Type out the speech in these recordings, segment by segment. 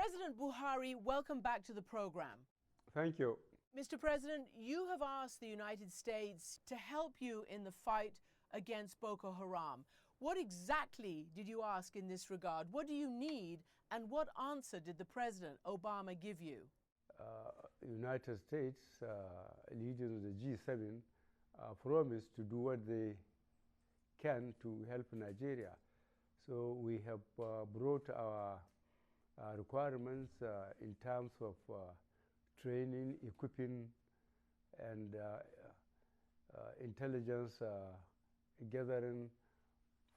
President Buhari, welcome back to the program. Thank you. Mr. President, you have asked the United States to help you in the fight against Boko Haram. What exactly did you ask in this regard? What do you need, and what answer did the President Obama give you? United States, leading the G7, promised to do what they can to help Nigeria. So we have brought our requirements in terms of training, equipping, and intelligence gathering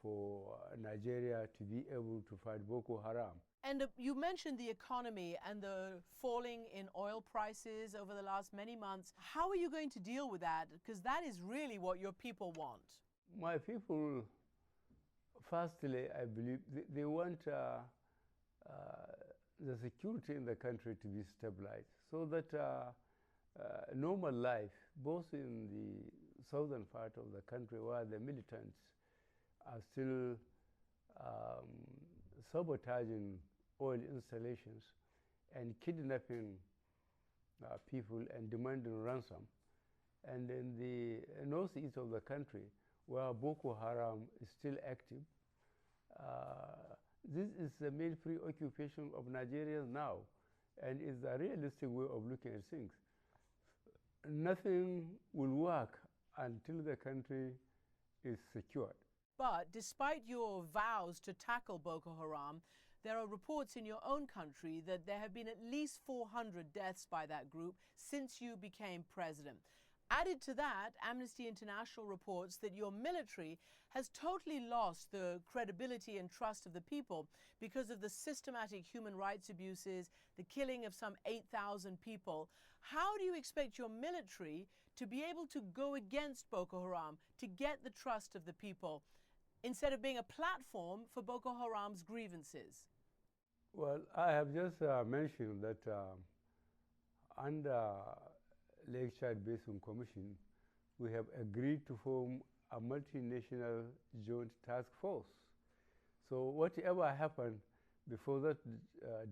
for Nigeria to be able to fight Boko Haram. And you mentioned the economy and the falling in oil prices over the last many months. How are you going to deal with that? Because that is really what your people want. My people, firstly, I believe they want the security in the country to be stabilized so that normal life, both in the southern part of the country where the militants are still sabotaging oil installations and kidnapping people and demanding ransom, and in the northeast of the country where Boko Haram is still active. This is the main preoccupation of Nigerians now, and is a realistic way of looking at things. Nothing will work until the country is secured. But despite your vows to tackle Boko Haram, there are reports in your own country that there have been at least 400 deaths by that group since you became president. Added to that, Amnesty International reports that your military has totally lost the credibility and trust of the people because of the systematic human rights abuses, the killing of some 8,000 people. How do you expect your military to be able to go against Boko Haram, to get the trust of the people, instead of being a platform for Boko Haram's grievances? Well, I have just mentioned that under Lake Chad Basin Commission, we have agreed to form a multinational joint task force. So whatever happened before that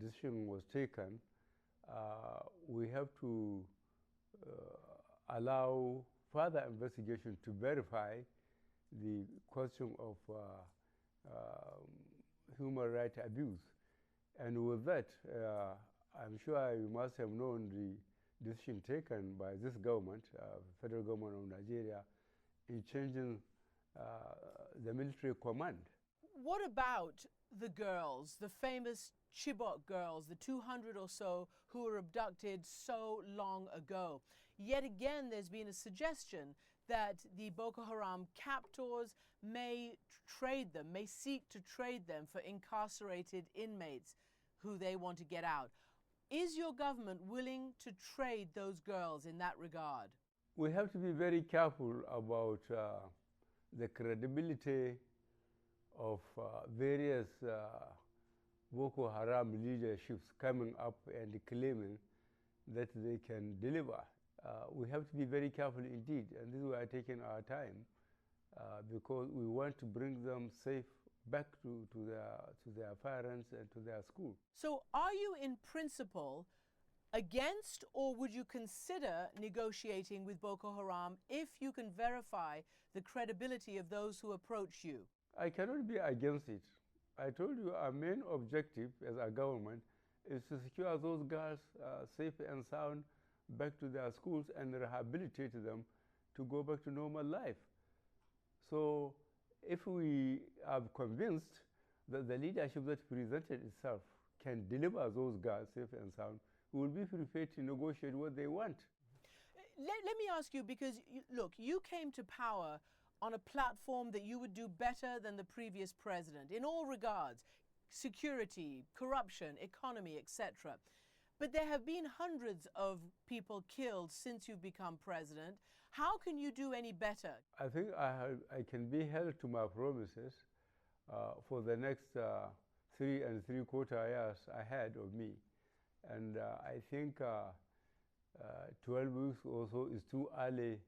decision was taken, we have to allow further investigation to verify the question of human rights abuse. And with that, I'm sure you must have known the decision taken by this government, federal government of Nigeria, in changing the military command. What about the girls, the famous Chibok girls, the 200 or so who were abducted so long ago? Yet again, there's been a suggestion that the Boko Haram captors may trade them, may seek to trade them for incarcerated inmates who they want to get out. Is your government willing to trade those girls in that regard? We have to be very careful about the credibility of various Boko Haram leaderships coming up and claiming that they can deliver. We have to be very careful indeed, and this is why we are taking our time, because we want to bring them safe back to their parents and to their school. So are you in principle against, or would you consider negotiating with Boko Haram if you can verify the credibility of those who approach you? I cannot be against it. I told you our main objective as a government is to secure those girls safe and sound back to their schools and rehabilitate them to go back to normal life. So if we are convinced that the leadership that presented itself can deliver those girls safe and sound, we will be prepared to negotiate what they want. Let me ask you, because look, you came to power on a platform that you would do better than the previous president in all regards: security, corruption, economy, etc. But there have been hundreds of people killed since you've become president. How can you do any better? I think I can be held to my promises for the next 3 3/4 years ahead of me. And I think 12 weeks or so is too early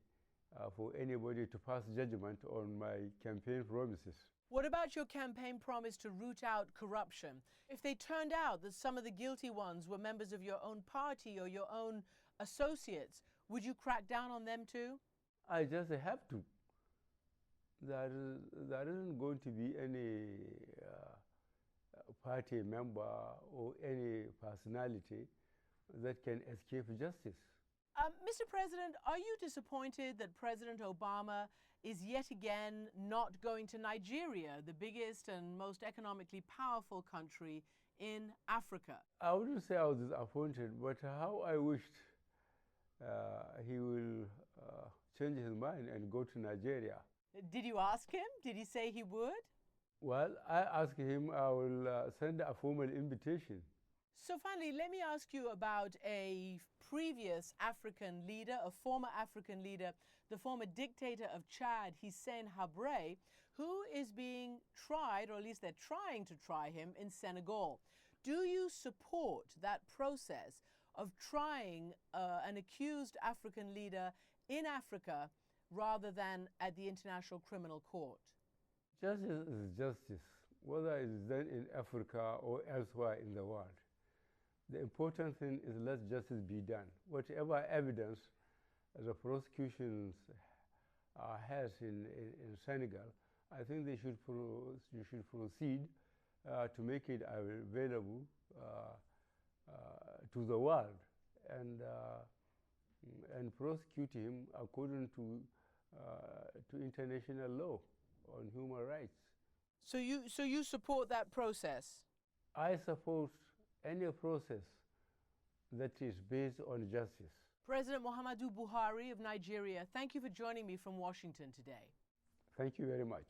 for anybody to pass judgment on my campaign promises. What about your campaign promise to root out corruption? If they turned out that some of the guilty ones were members of your own party or your own associates, would you crack down on them too? I just have to. There isn't going to be any party member or any personality that can escape justice. Mr. President, are you disappointed that President Obama is yet again not going to Nigeria, the biggest and most economically powerful country in Africa? I wouldn't say I was disappointed, but how I wished he will change his mind and go to Nigeria. Did you ask him? Did he say he would? Well, I asked him, I will send a formal invitation. So finally, let me ask you about a previous African leader, a former African leader, the former dictator of Chad, Hissène Habré, who is being tried, or at least they're trying to try him, in Senegal. Do you support that process of trying an accused African leader in Africa rather than at the International Criminal Court? Justice is justice, whether it is done in Africa or elsewhere in the world. The important thing is let justice be done. Whatever evidence the prosecution has in Senegal, I think you should proceed to make it available to the world and prosecute him according to international law on human rights. So you support that process? I support any process that is based on justice. President Muhammadu Buhari of Nigeria, thank you for joining me from Washington today. Thank you very much.